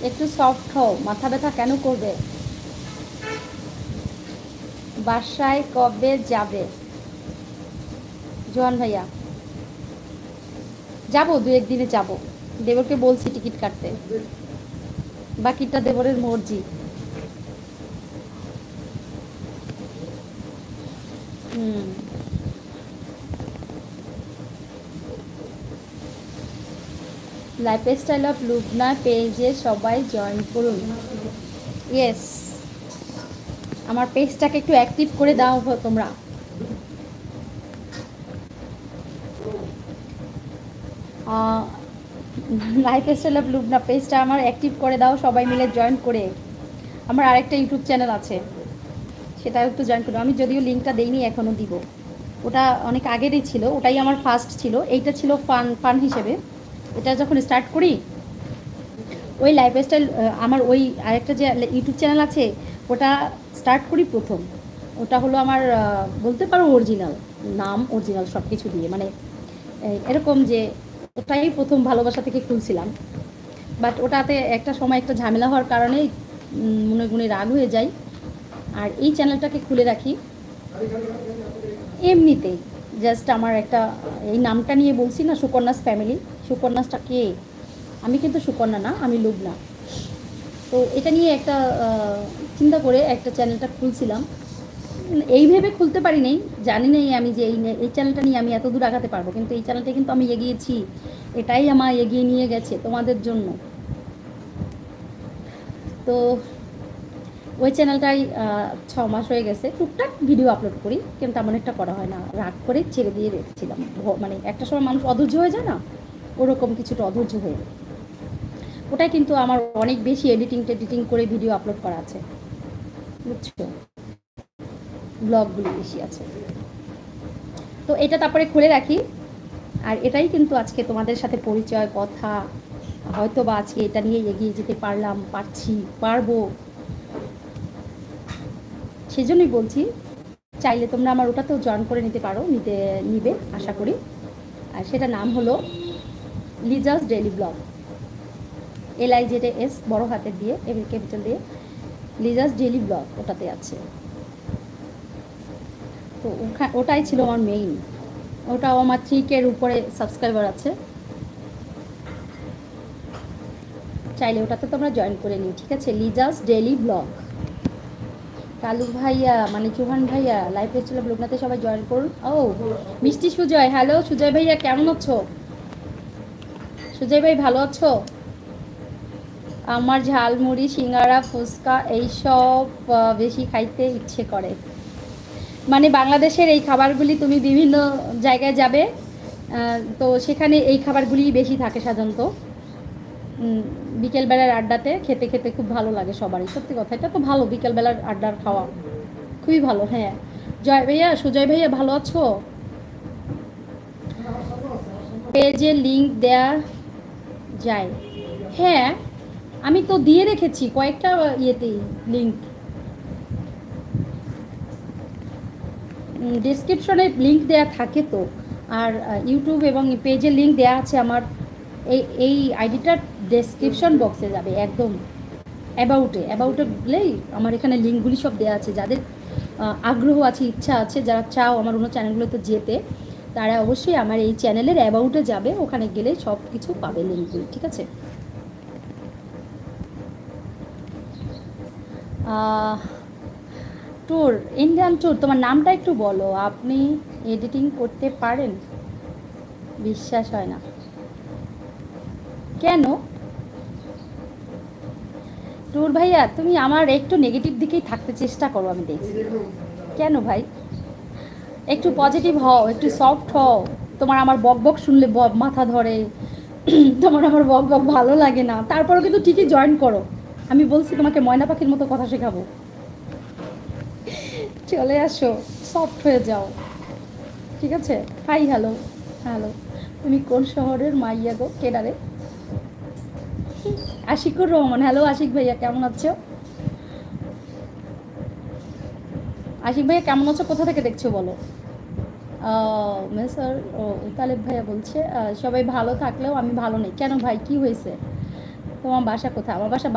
একটু সফট হও, মাথা ব্যথা কেন করবে? বাসায় কবে যাবে জোয়ান ভাইয়া? যাবো, দু একদিনে যাব। দেবরকে বলছি টিকিট কাটতে, বাকিটা দেবরের মর্জি। হুম। লাইফস্টাইল অফ লুবনা পেজে সবাই জয়েন করুন। ইয়েস, আমার পেজটাকে একটু অ্যাক্টিভ করে দাও তোমরা। লাইফস্টাইল অফ লুবনা পেজটা আমার অ্যাক্টিভ করে দাও সবাই মিলে জয়েন করে। আমার আরেকটা ইউটিউব চ্যানেল আছে, সেটাও একটু জয়েন করো। আমি যদিও লিঙ্কটা দেইনি, এখনও দিব। ওটা অনেক আগেরই ছিল, ওটাই আমার ফার্স্ট ছিল। এইটা ছিল ফান ফান হিসেবে। এটা যখন স্টার্ট করি, ওই লাইফস্টাইল আমার ওই আরেকটা যে ইউটিউব চ্যানেল আছে, ওটা স্টার্ট করি প্রথম। ওটা হলো আমার বলতে পারো অরিজিনাল নাম, অরিজিনাল সব কিছু দিয়ে, মানে এরকম যে ওটাই প্রথম ভালোবাসা থেকে খুলছিলাম। বাট ওটাতে একটা সময় একটা ঝামেলা হওয়ার কারণে মনে গুণে রাগ হয়ে যায়। আর এই চ্যানেলটাকে খুলে রাখি এমনিতেই, জাস্ট আমার একটা এই নামটা নিয়ে বলছি না, সুকন্যাস ফ্যামিলি। সুকন্যাসটা কে? আমি কিন্তু সুকন্যা না, আমি লুবনা। তো এটা নিয়ে একটা চিন্তা করে একটা চ্যানেলটা খুলছিলাম। এই ভেবে খুলতে পারি নাই, জানি নাই আমি যে এই চ্যানেলটা নিয়ে আমি এত দূর আগাতে পারবো, কিন্তু এই চ্যানেলটা কিন্তু আমি এগিয়েছি। এটাই আমার এগিয়ে নিয়ে গেছে তোমাদের জন্য। তো ওই চ্যানেলটাই 6 মাস হয়ে গেছে, টুকটাক ভিডিও আপলোড করি, কিন্তু তেমন একটা করা হয় না, রাগ করে ছেড়ে দিয়ে রেখেছিলাম। মানে একটা সময় মানুষ অধৈর্য হয়ে যায় না, ওরকম কিছুটা অধৈর্য হয়ে। ওটাই কিন্তু আমার অনেক বেশি এডিটিং করে ভিডিও আপলোড করা আছে, বুঝছো, ব্লগগুলি বেশি আছে। তো এটা তারপরে খুলে রাখি। আর এটাই কিন্তু আজকে তোমাদের সাথে পরিচয়, কথা, হয়তো বা আজকে এটা নিয়ে এগিয়ে যেতে পারবো। সেজন্যই বলছি, চাইলে তোমরা আমার ওটাতেও জয়েন করে নিতে পারো, নিবে আশা করি। আর সেটা নাম হলো লিজাস ডেইলি ব্লগ। LIZS বড় হাতের দিয়ে, ক্যাপিটাল দিয়ে, লিজাস ডেইলি ব্লগ ওটাতে আছে। তো ওটাই ছিল আমার মেইন। ওটাও আমার 3K উপরে সাবস্ক্রাইবার আছে। চাইলে ওটাতে তোমরা জয়েন করে নিও, ঠিক আছে? Liza's daily blog. কালু ভাইয়া মানে চৌহান ভাইয়া লাইভ এসেছিল ব্লগনাতে, সবাই জয়েন করুন। ও মিষ্টি সুজয়, হ্যালো সুজয় ভাইয়া, কেমন আছো? সুজয় ভাই ভালো আছো? আমার ঝালমুড়ি, সিঙ্গারা, ফুচকা এইসব বেশি খাইতে ইচ্ছে করে। মানে বাংলাদেশের এই খাবারগুলি, তুমি বিভিন্ন জায়গায় যাবে, তো সেখানে এই খাবারগুলিই বেশি থাকে সাধারণত। বিকেলবেলার আড্ডাতে খেতে খেতে খুব ভালো লাগে সবারই, সত্যি কথা। এটা তো ভালো, বিকেলবেলার আড্ডার খাওয়া খুবই ভালো। হ্যাঁ জয় ভাইয়া, সুজয় ভাইয়া ভালো আছো? পেজে লিংক দেয়া যায়? হ্যাঁ, আমি তো দিয়ে রেখেছি কয়েকটা ইয়েতেই লিংক, ডিসক্রিপশনে লিংক দেয়া থাকে তো। আর ইউটিউব এবং পেজের লিংক দেয়া আছে আমার। এই আইডিটার ডেসক্রিপশন বক্সে যাবে একদম, অ্যাবাউটে গেলেই আমার এখানে লিঙ্কগুলি সব দেওয়া আছে। যাদের আগ্রহ আছে, ইচ্ছা আছে, যারা চাও আমার অন্য চ্যানেলগুলোতে যেতে, তারা অবশ্যই আমার এই চ্যানেলের অ্যাবাউটে যাবে, ওখানে গেলে সব কিছু পাবে লিঙ্কগুলি, ঠিক আছে? ট্যুর, ইন্ডিয়ান ট্যুর, তোমার নামটা একটু বলো। আপনি এডিটিং করতে পারেন? বিশ্বাস হয় না। কেন ট্যুর ভাইয়া, তুমি আমার একটু নেগেটিভ দিকেই থাকতে চেষ্টা করো, আমি দেখছি। কেন ভাই, একটু পজিটিভ হও, একটু সফট হও। তোমার আমার বক বক শুনলে মাথা ধরে, তোমার আমার বক বক ভালো লাগে না, তারপরেও কিন্তু ঠিকই জয়েন করো। আমি বলছি তোমাকে ময়না পাখির মতো কথা শেখাবো। চলে আসো, সফট হয়ে যাও, ঠিক আছে? High, hello. হ্যালো, তুমি কোন শহরের মাইয়া গো? কেডারে? আশিকুর রহমান, হ্যালো আশিক ভাইয়া, কেমন আছো? আশিক ভাইয়া কেমন আছো, কোথা থেকে দেখছো বলো? স্যার, ও তালেব ভাইয়া বলছে সবাই ভালো থাকলেও আমি ভালো নেই। কেন ভাই, কি হয়েছে? তোমার বাসা কোথায়? আমার বাসা